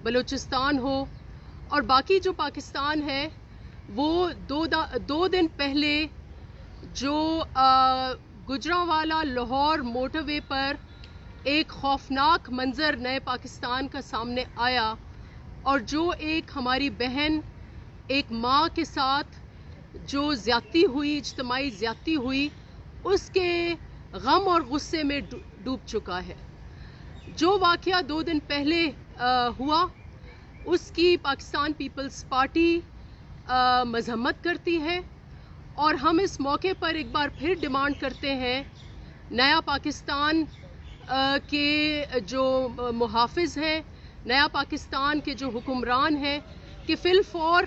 بلوچستان ہو اور باقی جو پاکستان ہے وہ دو دن پہلے جو گجرانوالہ لاہور موٹر وے پر ایک خوفناک منظر نئے پاکستان کا سامنے آیا اور جو ایک ہماری بہن ایک ماں کے ساتھ جو زیادتی ہوئی، اجتماعی زیادتی ہوئی، اس کے غم اور غصے میں ڈوب چکا ہے۔ جو واقعہ 2 دن پہلے ہوا اس کی پاکستان پیپلز پارٹی مذمت کرتی ہے اور ہم اس موقع پر ایک بار پھر ڈیمانڈ کرتے ہیں نیا پاکستان کے جو محافظ ہیں، نیا پاکستان کے جو حکمران ہیں کہ فی الفور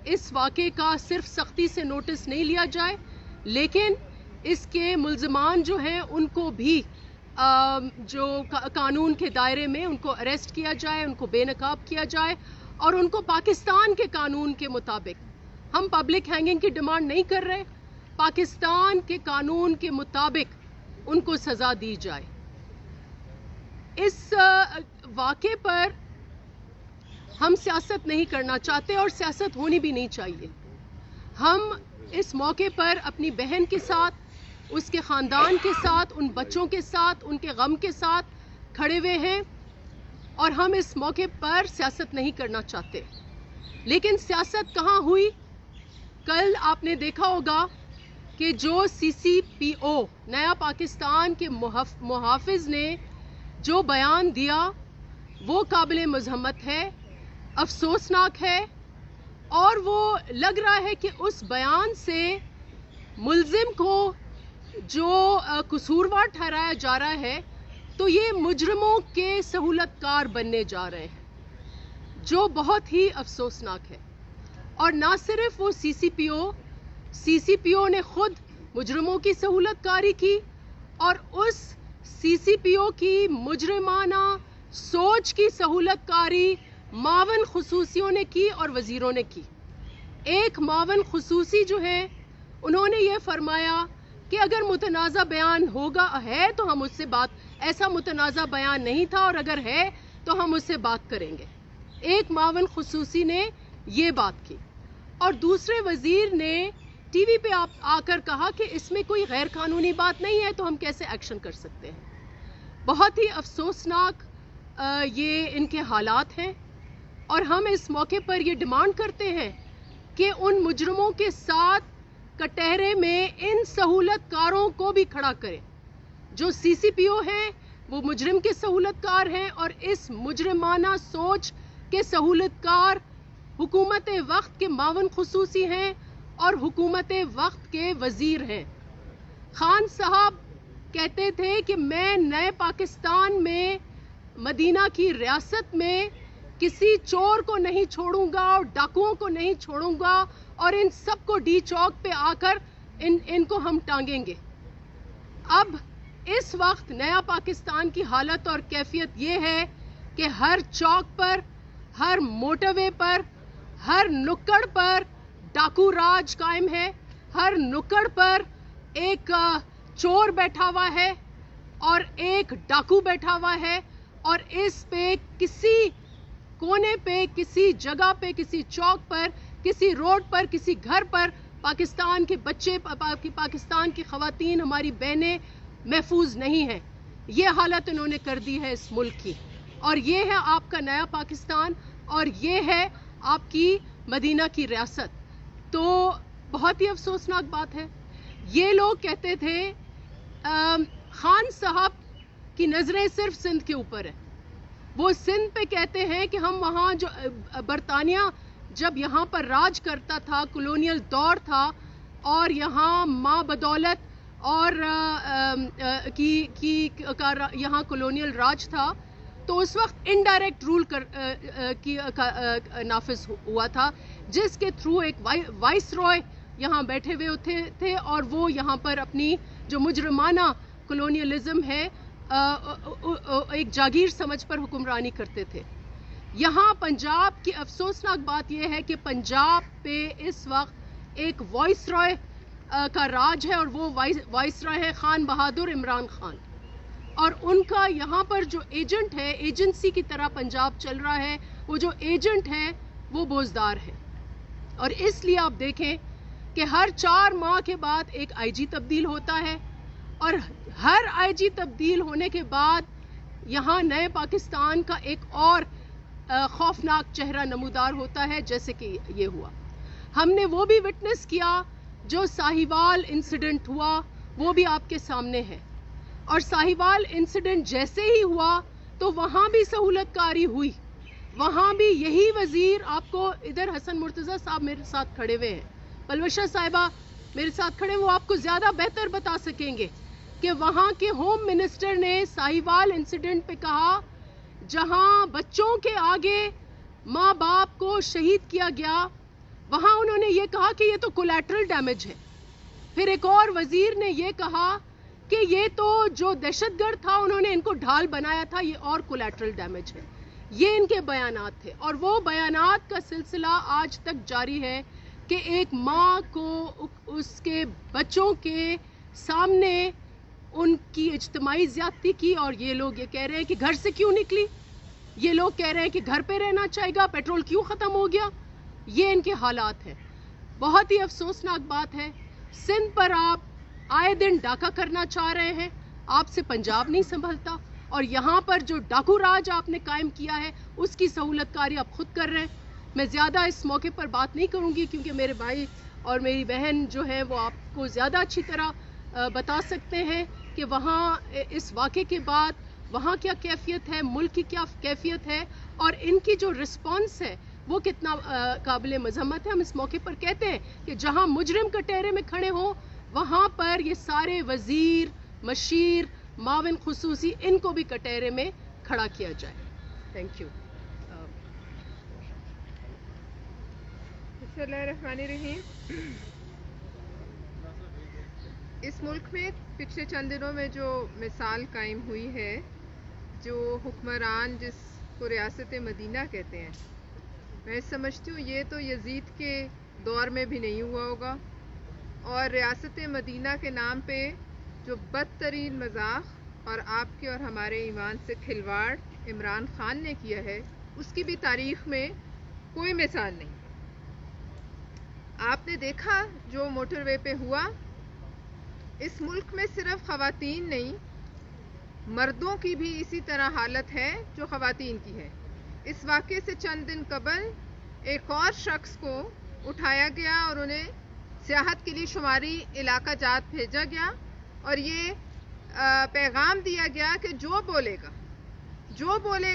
اس واقعے کا صرف سختی سے نوٹس نہیں لیا جائے لیکن اس کے ملزمان جو ہیں ان کو بھی جو قانون کے دائرے میں ان کو اریسٹ کیا جائے، ان کو بے نقاب کیا جائے اور ان کو پاکستان کے قانون کے مطابق، ہم پبلک ہینگنگ کی ڈیمانڈ نہیں کر رہے، پاکستان کے قانون کے مطابق ان کو سزا دی جائے۔ اس واقعے پر ہم سیاست نہیں کرنا چاہتے اور سیاست ہونی بھی نہیں چاہیے۔ ہم اس موقع پر اپنی بہن کے ساتھ، اس کے خاندان کے ساتھ، ان بچوں کے ساتھ، ان کے غم کے ساتھ کھڑے ہوئے ہیں اور ہم اس موقع پر سیاست نہیں کرنا چاہتے۔ لیکن سیاست کہاں ہوئی؟ کل آپ نے دیکھا ہوگا کہ جو CCPO نیا پاکستان کے محافظ نے جو بیان دیا وہ قابل مذمت ہے، افسوسناک ہے اور وہ لگ رہا ہے کہ اس بیان سے ملزم کو جو قصوروار ٹھہرایا جا رہا ہے تو یہ مجرموں کے سہولت کار بننے جا رہے ہیں، جو بہت ہی افسوسناک ہے۔ اور نہ صرف وہ CCPO نے خود مجرموں کی سہولت کاری کی اور اس CCPO کی مجرمانہ سوچ کی سہولت کاری معاون خصوصیوں نے کی اور وزیروں نے کی۔ ایک معاون خصوصی جو ہے انہوں نے یہ فرمایا کہ اگر متنازع بیان ہے تو ہم اس سے ایسا متنازع بیان نہیں تھا اور اگر ہے تو ہم اس سے بات کریں گے۔ ایک معاون خصوصی نے یہ بات کی اور دوسرے وزیر نے ٹی وی پہ آ کر کہا کہ اس میں کوئی غیر قانونی بات نہیں ہے تو ہم کیسے ایکشن کر سکتے ہیں۔ بہت ہی افسوسناک یہ ان کے حالات ہیں اور ہم اس موقع پر یہ ڈیمانڈ کرتے ہیں کہ ان مجرموں کے ساتھ کٹہرے میں ان سہولت کاروں کو بھی کھڑا کریں۔ جو CCPO ہیں وہ مجرم کے سہولت کار ہیں اور اس مجرمانہ سوچ کے سہولت کار حکومت وقت کے معاون خصوصی ہیں اور حکومت وقت کے وزیر ہیں۔ خان صاحب کہتے تھے کہ میں نئے پاکستان میں مدینہ کی ریاست میں کسی چور کو نہیں چھوڑوں گا اور ڈاکوؤں کو نہیں چھوڑوں گا اور ان سب کو ڈی چوک پہ آ کر ان کو ہم ٹانگیں گے۔ اب اس وقت نیا پاکستان کی حالت اور کیفیت یہ ہے کہ ہر چوک پر، ہر موٹر وے پر، ہر نکڑ پر ڈاکو راج قائم ہے، ہر نکڑ پر ایک چور بیٹھا ہوا ہے اور ایک ڈاکو بیٹھا ہوا ہے اور اس پہ کسی کونے پہ، کسی جگہ پہ، کسی چوک پر، کسی روڈ پر، کسی گھر پر پاکستان کے بچے، پاکستان کی خواتین، ہماری بہنیں محفوظ نہیں ہیں۔ یہ حالت انہوں نے کر دی ہے اس ملک کی اور یہ ہے آپ کا نیا پاکستان اور یہ ہے آپ کی مدینہ کی ریاست۔ تو بہت ہی افسوسناک بات ہے۔ یہ لوگ کہتے تھے خان صاحب کی نظریں صرف سندھ کے اوپر ہیں، وہ سندھ پہ کہتے ہیں کہ ہم وہاں جو برطانیہ جب یہاں پر راج کرتا تھا، کولونیل دور تھا اور یہاں ماں بدولت اور یہاں کولونیل راج تھا تو اس وقت انڈائریکٹ رول نافذ ہوا تھا جس کے تھرو ایک وائس رائے یہاں بیٹھے ہوئے تھے اور وہ یہاں پر اپنی جو مجرمانہ کولونیلزم ہے ایک جاگیر سمجھ پر حکمرانی کرتے تھے۔ یہاں پنجاب کی افسوسناک بات یہ ہے کہ پنجاب پہ اس وقت ایک وائس رائے کا راج ہے اور وہ وائس رائے ہے خان بہادر عمران خان۔ اور ان کا یہاں پر جو ایجنٹ ہے, ایجنسی کی طرح پنجاب چل رہا ہے, وہ جو ایجنٹ ہے وہ بوزدار ہے. اور اس لیے آپ دیکھیں کہ ہر 4 ماہ کے بعد ایک آئی جی تبدیل ہوتا ہے, اور ہر آئی جی تبدیل ہونے کے بعد یہاں نئے پاکستان کا ایک اور خوفناک چہرہ نمودار ہوتا ہے, جیسے کہ یہ ہوا. ہم نے وہ بھی وٹنس کیا جو ساہیوال انسیڈنٹ ہوا, وہ بھی آپ کے سامنے ہے. اور ساہیوال انسیڈنٹ جیسے ہی ہوا تو وہاں بھی سہولت کاری ہوئی, وہاں بھی یہی وزیر, آپ کو ادھر حسن مرتضیٰ صاحب میرے ساتھ کھڑے ہوئے ہیں, پلوشا صاحبہ میرے ساتھ کھڑے, وہ آپ کو زیادہ بہتر بتا سکیں گے کہ وہاں کے ہوم منسٹر نے ساہیوال انسیڈنٹ پہ کہا جہاں بچوں کے آگے ماں باپ کو شہید کیا گیا, وہاں انہوں نے یہ کہا کہ یہ تو کولیٹرل ڈیمیج ہے. پھر ایک اور وزیر نے یہ کہا کہ یہ تو جو دہشت گرد تھا انہوں نے ان کو ڈھال بنایا تھا, یہ اور کولیٹرل ڈیمیج ہے. یہ ان کے بیانات تھے, اور وہ بیانات کا سلسلہ آج تک جاری ہے کہ ایک ماں کو اس کے بچوں کے سامنے ان کی اجتماعی زیادتی کی, اور یہ لوگ یہ کہہ رہے ہیں کہ گھر سے کیوں نکلی, یہ لوگ کہہ رہے ہیں کہ گھر پہ رہنا چاہیے گا, پیٹرول کیوں ختم ہو گیا. یہ ان کے حالات ہیں. بہت ہی افسوسناک بات ہے, سندھ پر آپ آئے دن ڈاکہ کرنا چاہ رہے ہیں, آپ سے پنجاب نہیں سنبھلتا, اور یہاں پر جو ڈاکو راج آپ نے قائم کیا ہے اس کی سہولت کاری آپ خود کر رہے ہیں. میں زیادہ اس موقع پر بات نہیں کروں گی کیونکہ میرے بھائی اور میری بہن جو ہے وہ آپ کو زیادہ اچھی طرح بتا سکتے ہیں کہ وہاں اس واقعے کے بعد وہاں کیا کیفیت ہے, ملک کی کیا کیفیت ہے, اور ان کی جو رسپانس ہے وہ کتنا قابل مذمت ہے. ہم اس موقع پر کہتے ہیں کہ جہاں مجرم کٹہرے میں کھڑے ہوں وہاں پر یہ سارے وزیر, مشیر, معاون خصوصی, ان کو بھی کٹہرے میں کھڑا کیا جائے. Thank you. بسم اللہ الرحمن الرحیم. اس ملک میں پچھلے چند دنوں میں جو مثال قائم ہوئی ہے, جو حکمران جس کو ریاست مدینہ کہتے ہیں, میں سمجھتی ہوں یہ تو یزید کے دور میں بھی نہیں ہوا ہوگا, اور ریاست مدینہ کے نام پہ جو بدترین مذاق اور آپ کے اور ہمارے ایمان سے کھلواڑ عمران خان نے کیا ہے, اس کی بھی تاریخ میں کوئی مثال نہیں. آپ نے دیکھا جو موٹر وے پہ ہوا, اس ملک میں صرف خواتین نہیں مردوں کی بھی اسی طرح حالت ہے جو خواتین کی ہے. اس واقعے سے چند دن قبل ایک اور شخص کو اٹھایا گیا اور انہیں سیاحت کے لیے شماری علاقہ جات بھیجا گیا, اور یہ پیغام دیا گیا کہ جو بولے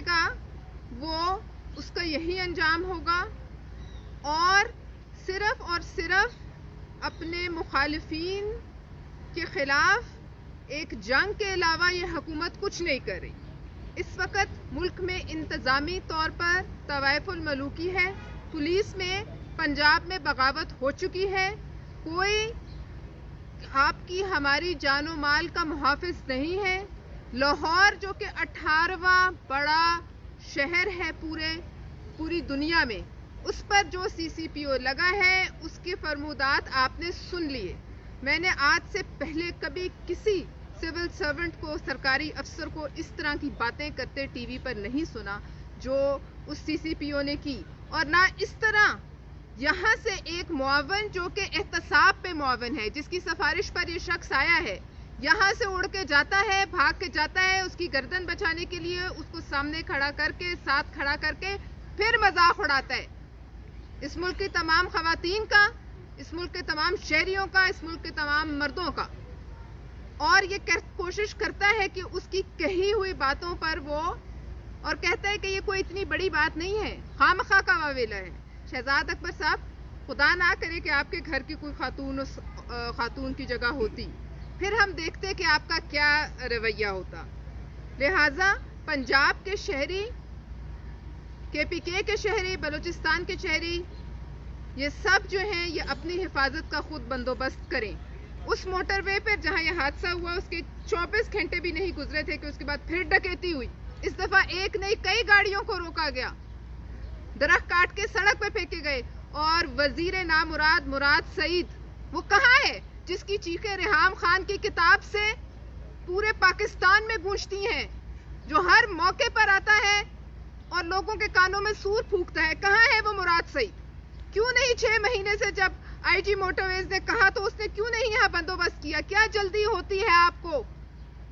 گا وہ اس کا یہی انجام ہوگا, اور صرف اپنے مخالفین کے خلاف ایک جنگ کے علاوہ یہ حکومت کچھ نہیں کر رہی. اس وقت ملک میں انتظامی طور پر طوائف الملوکی ہے, پولیس میں پنجاب میں بغاوت ہو چکی ہے, کوئی آپ کی ہماری جان و مال کا محافظ نہیں ہے. لاہور جو کہ 18واں بڑا شہر ہے پوری دنیا میں, اس پر جو CCPO لگا ہے اس کے فرمودات آپ نے سن لیے. میں نے آج سے پہلے کبھی کسی سول سرونٹ کو, سرکاری افسر کو اس طرح کی باتیں کرتے ٹی وی پر نہیں سنا جو اس CCPO نے کی, اور نہ اس طرح یہاں سے ایک معاون جو کہ احتساب پہ معاون ہے, جس کی سفارش پر یہ شخص آیا ہے, یہاں سے اڑ کے جاتا ہے, بھاگ کے جاتا ہے, اس کی گردن بچانے کے لیے اس کو سامنے کھڑا کر کے, ساتھ کھڑا کر کے پھر مذاق اڑاتا ہے اس ملک کی تمام خواتین کا, اس ملک کے تمام شہریوں کا, اس ملک کے تمام مردوں کا, اور یہ کوشش کرتا ہے کہ اس کی کہی ہوئی باتوں پر وہ, اور کہتا ہے کہ یہ کوئی اتنی بڑی بات نہیں ہے, خواہ کا واویلا ہے. شہزاد اکبر صاحب, خدا نہ کرے کہ آپ کے گھر کی کوئی خاتون کی جگہ ہوتی, پھر ہم دیکھتے کہ آپ کا کیا رویہ ہوتا. لہٰذا پنجاب کے شہری, KPK کے شہری, بلوچستان کے شہری, یہ سب جو ہیں یہ اپنی حفاظت کا خود بندوبست کریں. اس موٹر وے پر جہاں یہ حادثہ ہوا اس کے 24 گھنٹے بھی نہیں گزرے تھے کہ اس کے بعد پھر ڈکیتی ہوئی. اس دفعہ ایک نہیں کئی گاڑیوں کو روکا گیا, درخت کاٹ کے سڑک پہ پھینکے گئے, اور وزیر مراد سعید وہ کہاں ہے جس کی چیخیں ریحام خان کی کتاب سے پورے پاکستان میں گونجتی ہیں، جو ہر موقع پر آتا ہے اور لوگوں کے کانوں میں سور پھونکتا ہے. کہاں ہے وہ مراد سعید؟ کیوں نہیں 6 مہینے سے جب آئی جی موٹر ویز نے کہا تو اس نے کیوں نہیں یہاں بندوبست کیا؟ کیا جلدی ہوتی ہے آپ کو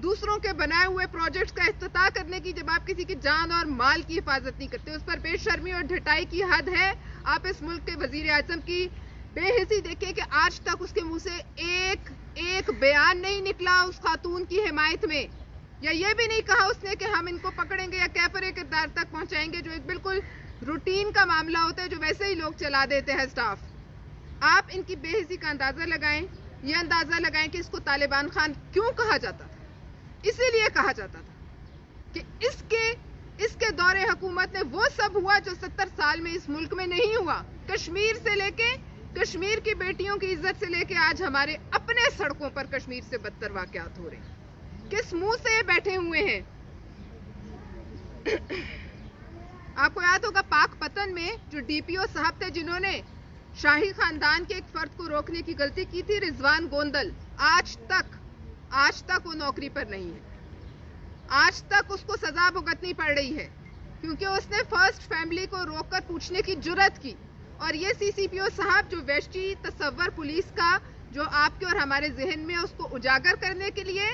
دوسروں کے بنائے ہوئے پروجیکٹس کا افتتاح کرنے کی جب آپ کسی کی جان اور مال کی حفاظت نہیں کرتے؟ اس پر بے شرمی اور ڈھٹائی کی حد ہے. آپ اس ملک کے وزیر اعظم کی بے حسی دیکھیں کہ آج تک اس کے منہ سے ایک بیان نہیں نکلا اس خاتون کی حمایت میں، یا یہ بھی نہیں کہا اس نے کہ ہم ان کو پکڑیں گے یا کیفر کردار تک پہنچائیں گے، جو ایک بالکل روٹین کا معاملہ ہوتا ہے جو ویسے ہی لوگ چلا دیتے ہیں اسٹاف. آپ ان کی بے حسی کا اندازہ لگائیں، یہ اندازہ لگائیں کہ اس کو طالبان خان کیوں کہا جاتا تھا. اسی لیے کہا جاتا تھا کہ اس کے دور حکومت میں وہ سب ہوا جو 70 سال میں اس ملک میں نہیں ہوا. کشمیر سے لے کے کشمیر کی بیٹیوں کی عزت سے لے کے آج ہمارے اپنے سڑکوں پر کشمیر سے بدتر واقعات ہو رہے ہیں. کس منہ سے بیٹھے ہوئے ہیں؟ آپ کو یاد ہوگا پاک پتن میں جو ڈی پی او صاحب تھے جنہوں نے شاہی خاندان کے ایک فرد کو روکنے کی غلطی کی تھی، رضوان گوندل، آج تک وہ نوکری پر نہیں ہے. آج تک اس کو سزا بھگتنی پڑ رہی ہے کیونکہ اس نے فرسٹ فیملی کو روک کر پوچھنے کی جرت کی. اور یہ سی سی پی او صاحب جو وحشی تصور پولیس کا جو آپ کے اور ہمارے ذہن میں اس کو اجاگر کرنے کے لیے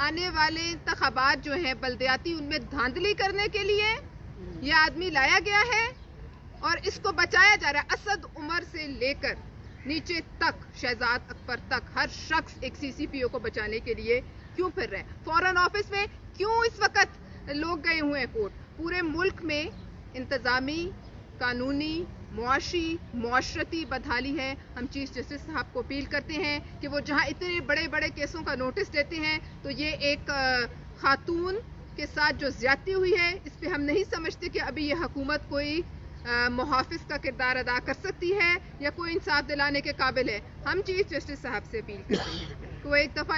آنے والے انتخابات جو ہیں بلدیاتی ان میں دھاندلی کرنے کے لیے یہ آدمی لایا گیا ہے اور اس کو بچایا جا رہا ہے. اسد عمر سے لے کر نیچے تک شہزاد اکبر تک ہر شخص ایک سی سی پی او کو بچانے کے لیے کیوں پھر رہے. فورن آفس میں کیوں اس وقت لوگ گئے ہوئے ہیں کوٹ؟ پورے ملک میں انتظامی، قانونی، معاشرتی بدحالی ہے. ہم چیف جسٹس صاحب کو اپیل کرتے ہیں کہ وہ جہاں اتنے بڑے بڑے کیسوں کا نوٹس دیتے ہیں تو یہ ایک خاتون کے ساتھ جو زیادتی ہوئی ہے اس پہ ہم نہیں سمجھتے کہ ابھی یہ حکومت کوئی محافظ کا کردار ادا کر سکتی ہے یا کوئی انصاف دلانے کے قابل ہے. ہم چیف جسٹس صاحب سے اپیل کرتے ہیں کہ وہ ایک دفعہ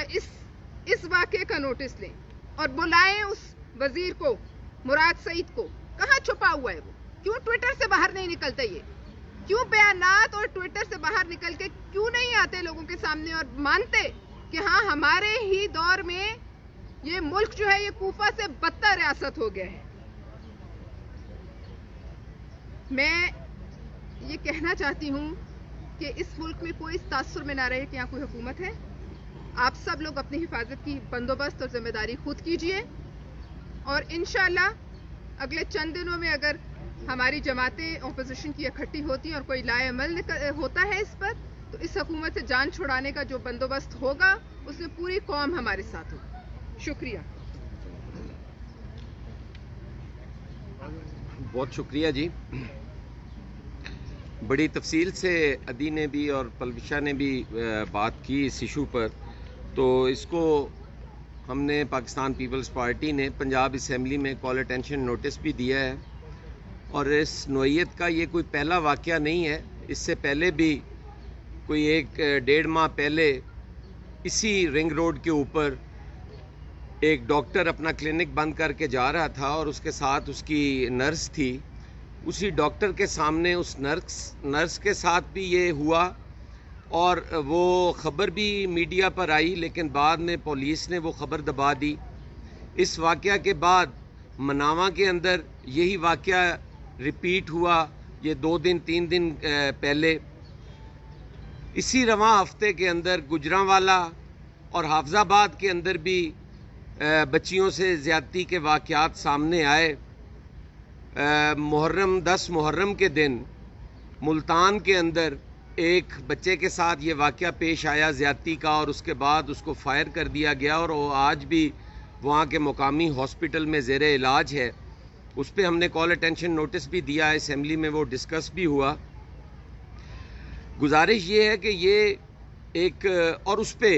اس واقعے کا نوٹس لیں اور بلائیں اس وزیر کو، مراد سعید کو. کہاں چھپا ہوا ہے وہ؟ کیوں ٹویٹر سے باہر نہیں نکلتے؟ یہ کیوں بیانات اور ٹویٹر سے باہر نکل کے کیوں نہیں آتے لوگوں کے سامنے اور مانتے کہ ہاں ہمارے ہی دور میں یہ ملک جو ہے یہ کوفہ سے بدتر ریاست ہو گیا ہے. میں یہ کہنا چاہتی ہوں کہ اس ملک میں کوئی اس تاثر میں نہ رہے کہ یہاں کوئی حکومت ہے. آپ سب لوگ اپنی حفاظت کی بندوبست اور ذمہ داری خود کیجئے اور انشاءاللہ اگلے چند دنوں میں اگر ہماری جماعتیں اپوزیشن کی اکٹھی ہوتی ہیں اور کوئی لائے عمل ہوتا ہے اس پر تو اس حکومت سے جان چھڑانے کا جو بندوبست ہوگا اس میں پوری قوم ہمارے ساتھ ہوگی. شکریہ. بہت شکریہ جی. بڑی تفصیل سے ادی نے بھی اور پلوشا نے بھی بات کی اس ایشو پر. تو اس کو ہم نے پاکستان پیپلز پارٹی نے پنجاب اسمبلی میں کال اٹینشن نوٹس بھی دیا ہے اور اس نوعیت کا یہ کوئی پہلا واقعہ نہیں ہے. اس سے پہلے بھی کوئی 1-1.5 ماہ پہلے اسی رنگ روڈ کے اوپر ایک ڈاکٹر اپنا کلینک بند کر کے جا رہا تھا اور اس کے ساتھ اس کی نرس تھی. اسی ڈاکٹر کے سامنے اس نرس کے ساتھ بھی یہ ہوا اور وہ خبر بھی میڈیا پر آئی لیکن بعد میں پولیس نے وہ خبر دبا دی. اس واقعہ کے بعد مناوا کے اندر یہی واقعہ ریپیٹ ہوا یہ 2-3 دن پہلے. اسی رواں ہفتے کے اندر گجرانوالا اور حافظ آباد کے اندر بھی بچیوں سے زیادتی کے واقعات سامنے آئے. 10 محرم کے دن ملتان کے اندر ایک بچے کے ساتھ یہ واقعہ پیش آیا زیادتی کا اور اس کے بعد اس کو فائر کر دیا گیا اور وہ آج بھی وہاں کے مقامی ہاسپٹل میں زیر علاج ہے. اس پہ ہم نے کال اٹینشن نوٹس بھی دیا، اسمبلی میں وہ ڈسکس بھی ہوا. گزارش یہ ہے کہ یہ ایک اور اس پہ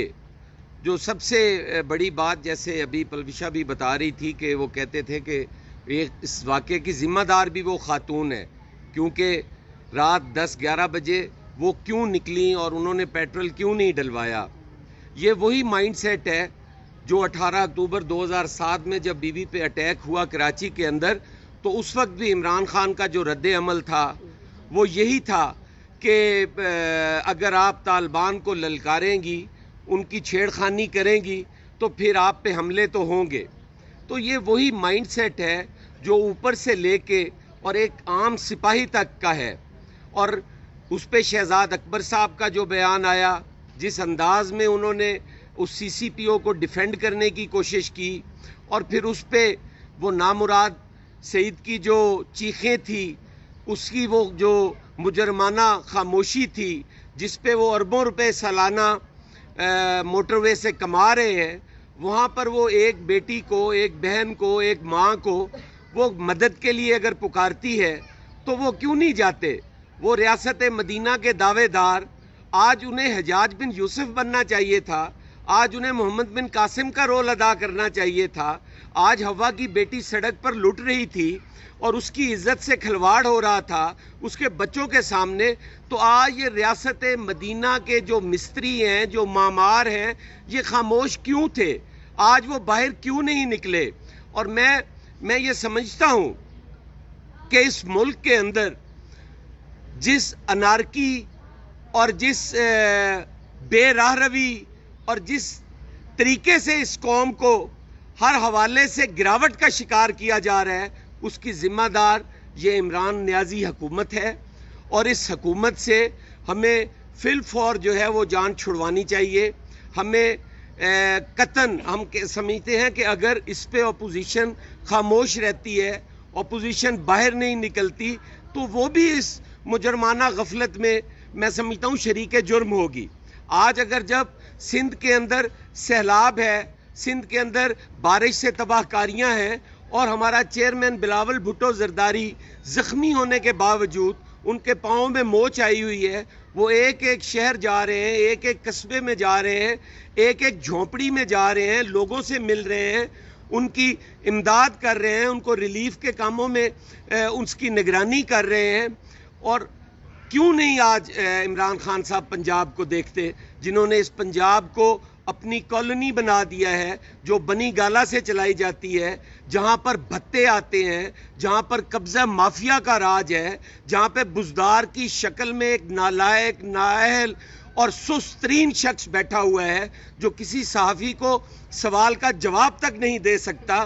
جو سب سے بڑی بات جیسے ابھی پلوشا بھی بتا رہی تھی کہ وہ کہتے تھے کہ اس واقعے کی ذمہ دار بھی وہ خاتون ہے کیونکہ رات 10-11 بجے وہ کیوں نکلیں اور انہوں نے پیٹرول کیوں نہیں ڈلوایا. یہ وہی مائنڈ سیٹ ہے جو 18 اکتوبر 2007 میں جب بی بی پہ اٹیک ہوا کراچی کے اندر تو اس وقت بھی عمران خان کا جو رد عمل تھا وہ یہی تھا کہ اگر آپ طالبان کو للکاریں گی، ان کی چھیڑ خانی کریں گی تو پھر آپ پہ حملے تو ہوں گے. تو یہ وہی مائنڈ سیٹ ہے جو اوپر سے لے کے اور ایک عام سپاہی تک کا ہے. اور اس پہ شہزاد اکبر صاحب کا جو بیان آیا, جس انداز میں انہوں نے اس سی سی پی او کو ڈیفینڈ کرنے کی کوشش کی, اور پھر اس پہ وہ نامراد سعید کی جو چیخیں تھی, اس کی وہ جو مجرمانہ خاموشی تھی, جس پہ وہ اربوں روپے سالانہ موٹر وے سے کما رہے ہیں, وہاں پر وہ ایک بیٹی کو, ایک بہن کو, ایک ماں کو وہ مدد کے لیے اگر پکارتی ہے تو وہ کیوں نہیں جاتے؟ وہ ریاست مدینہ کے دعوے دار, آج انہیں حجاج بن یوسف بننا چاہیے تھا, آج انہیں محمد بن قاسم کا رول ادا کرنا چاہیے تھا. آج ہوا کی بیٹی سڑک پر لٹ رہی تھی اور اس کی عزت سے کھلواڑ ہو رہا تھا اس کے بچوں کے سامنے, تو آج یہ ریاست مدینہ کے جو مستری ہیں, جو معمار ہیں, یہ خاموش کیوں تھے؟ آج وہ باہر کیوں نہیں نکلے؟ اور میں یہ سمجھتا ہوں کہ اس ملک کے اندر جس انارکی اور جس بے راہ روی اور جس طریقے سے اس قوم کو ہر حوالے سے گراوٹ کا شکار کیا جا رہا ہے, اس کی ذمہ دار یہ عمران نیازی حکومت ہے. اور اس حکومت سے ہمیں فی الفور جو ہے وہ جان چھڑوانی چاہیے. ہمیں قطعاً ہم سمجھتے ہیں کہ اگر اس پہ اپوزیشن خاموش رہتی ہے, اپوزیشن باہر نہیں نکلتی, تو وہ بھی اس مجرمانہ غفلت میں سمجھتا ہوں شریک جرم ہوگی. آج اگر جب سندھ کے اندر سیلاب ہے, سندھ کے اندر بارش سے تباہ کاریاں ہیں, اور ہمارا چیئرمین بلاول بھٹو زرداری زخمی ہونے کے باوجود ان کے پاؤں میں موچ آئی ہوئی ہے, وہ ایک ایک شہر جا رہے ہیں, ایک ایک قصبے میں جا رہے ہیں, ایک ایک جھونپڑی میں جا رہے ہیں, لوگوں سے مل رہے ہیں, ان کی امداد کر رہے ہیں, ان کو ریلیف کے کاموں میں اس کی نگرانی کر رہے ہیں. اور کیوں نہیں آج عمران خان صاحب پنجاب کو دیکھتے, جنہوں نے اس پنجاب کو اپنی کالونی بنا دیا ہے, جو بنی گالا سے چلائی جاتی ہے, جہاں پر بھتے آتے ہیں, جہاں پر قبضہ مافیا کا راج ہے, جہاں پہ بزدار کی شکل میں ایک نالائق, نااہل اور سست ترین شخص بیٹھا ہوا ہے, جو کسی صحافی کو سوال کا جواب تک نہیں دے سکتا.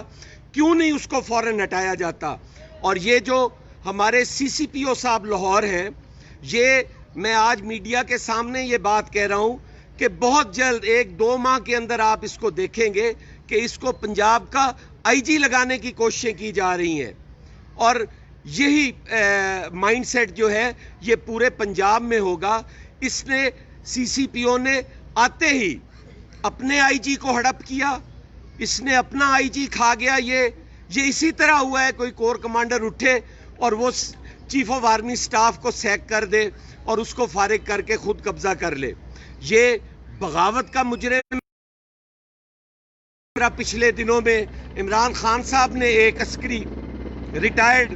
کیوں نہیں اس کو فوراً ہٹایا جاتا؟ اور یہ جو ہمارے سی سی پی او صاحب لاہور ہیں, یہ میں آج میڈیا کے سامنے یہ بات کہہ رہا ہوں کہ بہت جلد 1-2 ماہ کے اندر آپ اس کو دیکھیں گے کہ اس کو پنجاب کا آئی جی لگانے کی کوششیں کی جا رہی ہیں. اور یہی مائنڈ سیٹ جو ہے یہ پورے پنجاب میں ہوگا. اس نے سی سی پی او نے آتے ہی اپنے آئی جی کو ہڑپ کیا, اس نے اپنا آئی جی کھا گیا. یہ اسی طرح ہوا ہے, کوئی کور کمانڈر اٹھے اور وہ چیف آف آرمی سٹاف کو سیک کر دے اور اس کو فارغ کر کے خود قبضہ کر لے. یہ بغاوت کا مجرم. پچھلے دنوں میں عمران خان صاحب نے ایک عسکری ریٹائرڈ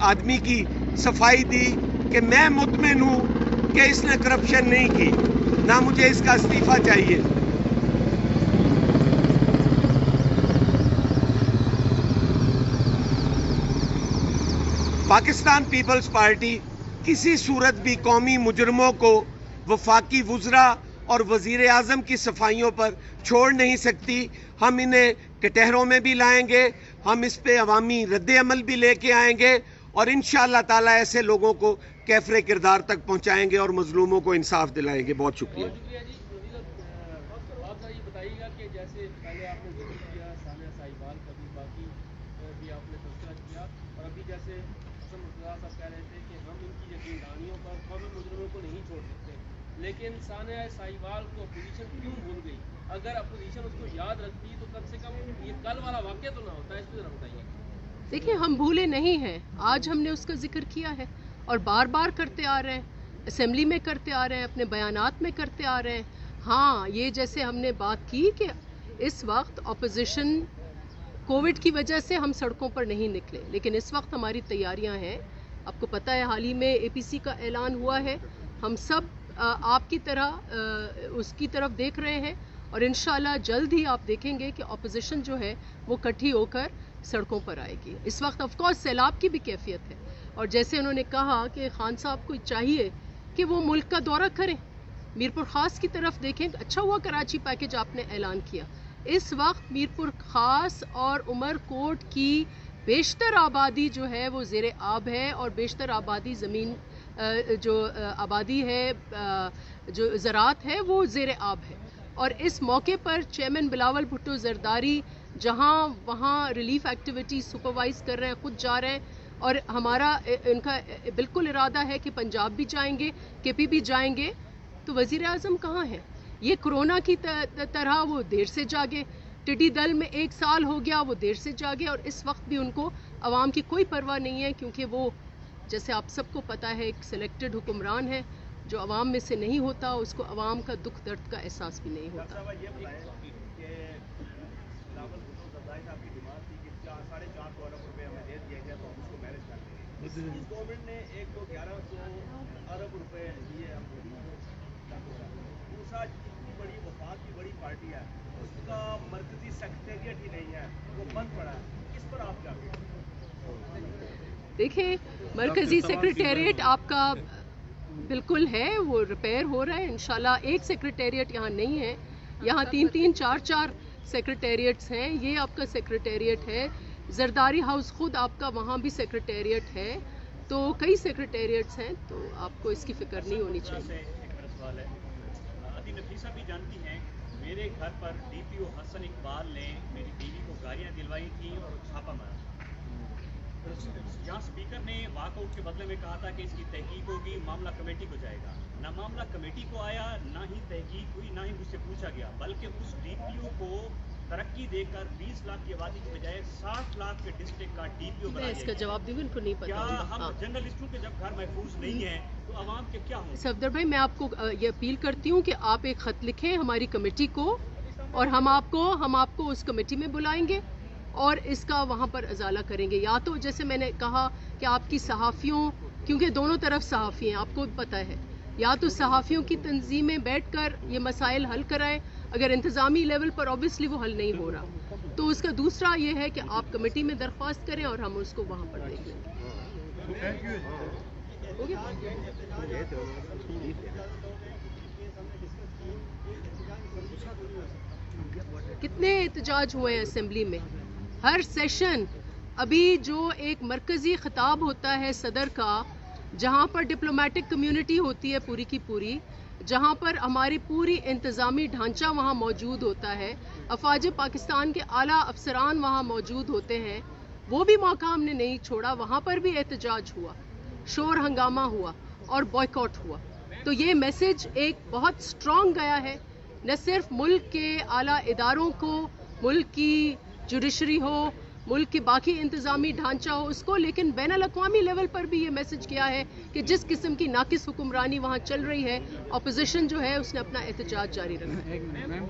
آدمی کی صفائی دی کہ میں مطمئن ہوں کہ اس نے کرپشن نہیں کی, نہ مجھے اس کا استعفیٰ چاہیے. پاکستان پیپلز پارٹی کسی صورت بھی قومی مجرموں کو وفاقی وزراء اور وزیر اعظم کی صفائیوں پر چھوڑ نہیں سکتی. ہم انہیں کٹہروں میں بھی لائیں گے, ہم اس پہ عوامی رد عمل بھی لے کے آئیں گے, اور انشاءاللہ تعالیٰ ایسے لوگوں کو کیفر کردار تک پہنچائیں گے اور مظلوموں کو انصاف دلائیں گے. بہت شکریہ. لیکن ثانیہ ساہیوال کو اپوزیشن کیوں بھول گئی؟ اگر اپوزیشن اس کو یاد رکھتی تو کم سے کم یہ کل والا واقعہ تو نہ ہوتا. اس کو ذرا بتائیے. دیکھیں, ہم بھولے نہیں ہیں, آج ہم نے اس کا ذکر کیا ہے اور بار بار کرتے آ رہے ہیں, اسمبلی میں کرتے آ رہے ہیں, اپنے بیانات میں کرتے آ رہے ہیں. ہاں, یہ جیسے ہم نے بات کی کہ اس وقت اپوزیشن کووڈ کی وجہ سے ہم سڑکوں پر نہیں نکلے, لیکن اس وقت ہماری تیاریاں ہیں. آپ کو پتہ ہے حال ہی میں اے پی سی کا اعلان ہوا ہے. ہم سب آپ کی طرح اس کی طرف دیکھ رہے ہیں, اور انشاءاللہ جلد ہی آپ دیکھیں گے کہ اپوزیشن جو ہے وہ کٹھی ہو کر سڑکوں پر آئے گی. اس وقت آف کورس سیلاب کی بھی کیفیت ہے, اور جیسے انہوں نے کہا کہ خان صاحب کو چاہیے کہ وہ ملک کا دورہ کریں, میرپور خاص کی طرف دیکھیں، اچھا ہوا کراچی پیکج آپ نے اعلان کیا. اس وقت میرپور خاص اور عمر کوٹ کی بیشتر آبادی جو ہے وہ زیر آب ہے، اور بیشتر آبادی زمین جو آبادی ہے جو زراعت ہے وہ زیر آب ہے. اور اس موقع پر چیئرمین بلاول بھٹو زرداری جہاں وہاں ریلیف ایکٹیویٹی سپروائز کر رہے ہیں، خود جا رہے ہیں، اور ہمارا ان کا بالکل ارادہ ہے کہ پنجاب بھی جائیں گے، کے پی بھی جائیں گے. تو وزیر اعظم کہاں ہے؟ یہ کرونا کی طرح وہ دیر سے جاگے. ٹڈی دل میں 1 سال ہو گیا، وہ دیر سے جاگے، اور اس وقت بھی ان کو عوام کی کوئی پرواہ نہیں ہے، کیونکہ وہ جیسے آپ سب کو پتہ ہے ایک سلیکٹڈ حکمران ہے. جو عوام میں سے نہیں ہوتا اس کو عوام کا دکھ درد کا احساس بھی نہیں ہوتا. گورنمنٹ نے 1-2-1100 ارب روپے دیے ہم مودی کو. دوسرا اتنی بڑی وفاق کی بڑی پارٹی ہے، اس کا مرکزی سیکریٹریٹ ہی نہیں ہے، وہ بند پڑا ہے. اس پر آپ کیا کہیں؟ دیکھیں مرکزی سیکریٹریٹ آپ کا بالکل ہے، وہ ریپیئر ہو رہا ہے انشاءاللہ. ایک سیکریٹریٹ یہاں نہیں ہے، یہاں 3-3 4-4 سیکریٹریٹس ہیں. یہ آپ کا سیکریٹریٹ ہے. زرداری ہاؤس خود آپ کا وہاں بھی سیکریٹریٹ ہے. تو کئی سیکریٹریٹس ہیں، تو آپ کو اس کی فکر نہیں ہونی چاہیے. ایک میرا سوال ہے، عدی نفیسہ بھی جانتی ہیں میرے گھر پر ڈی پی او حسن اقبال نے میری بیوی کو گالیاں دلوائی تھیں اور چھاپا مارا. یہاں اسپیکر نے واک آؤٹ کے بدلے میں کہا تھا کہ اس کی تحقیق ہوگی، معاملہ کمیٹی کو جائے گا. نہ معاملہ کمیٹی کو آیا، نہ ہی تحقیق ہوئی، نہ ہی مجھ سے پوچھا گیا، بلکہ اس ڈی پی او کو ترقی دے کر 20 لاکھ کی آبادی کی بجائے 60 لاکھ کے ڈسٹرکٹ کا ڈی پی او بنا دیا. اس کا جواب دوں گا، ان کو نہیں پتا. کیا ہم جرنلسٹوں کے جب گھر محفوظ نہیں ہیں تو عوام کے کیا ہوں؟ صفدر بھائی، میں آپ کو یہ اپیل کرتی ہوں کہ آپ ایک خط لکھیں ہماری کمیٹی کو، اور ہم آپ کو اس کمیٹی میں بلائیں گے اور اس کا وہاں پر ازالہ کریں گے. یا تو جیسے میں نے کہا کہ آپ کی صحافیوں، کیونکہ دونوں طرف صحافی ہیں آپ کو پتہ ہے، یا تو صحافیوں کی تنظیمیں بیٹھ کر یہ مسائل حل کرائیں. اگر انتظامی لیول پر اوبیسلی وہ حل نہیں ہو رہا تو اس کا دوسرا یہ ہے کہ آپ کمیٹی میں درخواست کریں اور ہم اس کو وہاں پر دیکھ لیں گے. کتنے احتجاج ہوئے ہیں اسمبلی میں ہر سیشن. ابھی جو ایک مرکزی خطاب ہوتا ہے صدر کا، جہاں پر ڈپلومیٹک کمیونٹی ہوتی ہے پوری کی پوری، جہاں پر ہماری پوری انتظامی ڈھانچہ وہاں موجود ہوتا ہے، افواج پاکستان کے اعلیٰ افسران وہاں موجود ہوتے ہیں، وہ بھی موقع ہم نے نہیں چھوڑا. وہاں پر بھی احتجاج ہوا، شور ہنگامہ ہوا اور بائیکاٹ ہوا. تو یہ میسج ایک بہت سٹرونگ گیا ہے، نہ صرف ملک کے اعلیٰ اداروں کو، ملک کی جوڈیشری ہو، ملک کے باقی انتظامی ڈھانچہ ہو اس کو، لیکن بین الاقوامی لیول پر بھی یہ میسج کیا ہے کہ جس قسم کی ناقص حکمرانی وہاں چل رہی ہے، اپوزیشن جو ہے اس نے اپنا احتجاج جاری رکھا.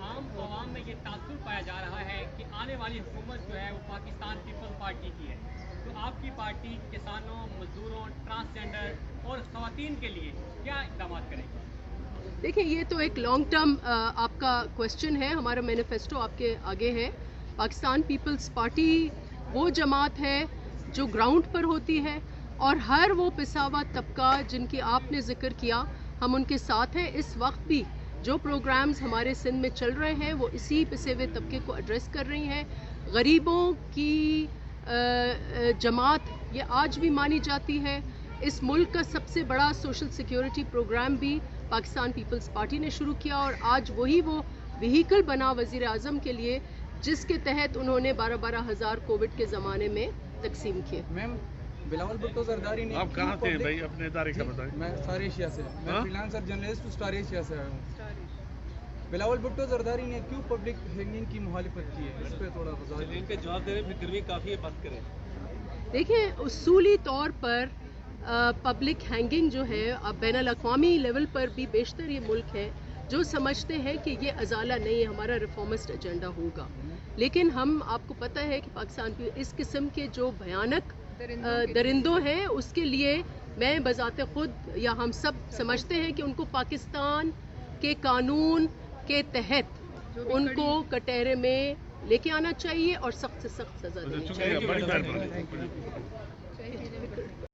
عام عوام میں یہ تاثر پایا جا رہا ہے کہ آنے والی حکومت جو ہے وہ پاکستان پیپلز پارٹی کی ہے، تو آپ کی پارٹی کسانوں، مزدوروں، ٹرانسجینڈر اور خواتین کے لیے کیا اقدامات کرے گی؟ دیکھیں یہ تو ایک لانگ ٹرم آپ کا کوشچن ہے. ہمارا مینیفیسٹو آپ کے آگے ہے. پاکستان پیپلز پارٹی وہ جماعت ہے جو گراؤنڈ پر ہوتی ہے، اور ہر وہ پسا ہوا طبقہ جن کی آپ نے ذکر کیا ہم ان کے ساتھ ہیں. اس وقت بھی جو پروگرامز ہمارے سندھ میں چل رہے ہیں وہ اسی پسے ہوئے طبقے کو ایڈریس کر رہی ہیں. غریبوں کی جماعت یہ آج بھی مانی جاتی ہے. اس ملک کا سب سے بڑا سوشل سیکیورٹی پروگرام بھی پاکستان پیپلز پارٹی نے شروع کیا، اور آج وہی وہ وہیکل بنا وزیر اعظم کے لیے جس کے تحت انہوں نے 12 ہزار کووڈ کے زمانے میں تقسیم کیے. میم بلاول بھٹو زرداری نے، آپ کہاں سے ہیں بھائی؟ اپنے ادارے کا بتائیں. میں اسٹار ایشیا سے، میں free lancer journalist star Asia سے آیا ہوں. بلاول بھٹو زرداری نے کیوں پبلک ہینگنگ کی مخالفت کی ہے، اس پہ تھوڑا وضاحت. ان کے جواب دینے میں گرمی کافی ہے، بات کریں. دیکھیں اصولی طور پر پبلک ہینگنگ جو ہے اب بین الاقوامی لیول پر بھی بیشتر یہ ملک ہے جو سمجھتے ہیں کہ یہ ازالہ نہیں ہے، ہمارا ریفارمسٹ ایجنڈا ہوگا. لیکن ہم آپ کو پتہ ہے کہ پاکستان کی اس قسم کے جو بھیانک درندوں ہیں اس کے لیے میں بذات خود یا ہم سب سمجھتے ہیں کہ ان کو پاکستان کے قانون کے تحت ان کو کٹہرے میں لے کے آنا چاہیے اور سخت سے سخت سزا دینی چاہیے.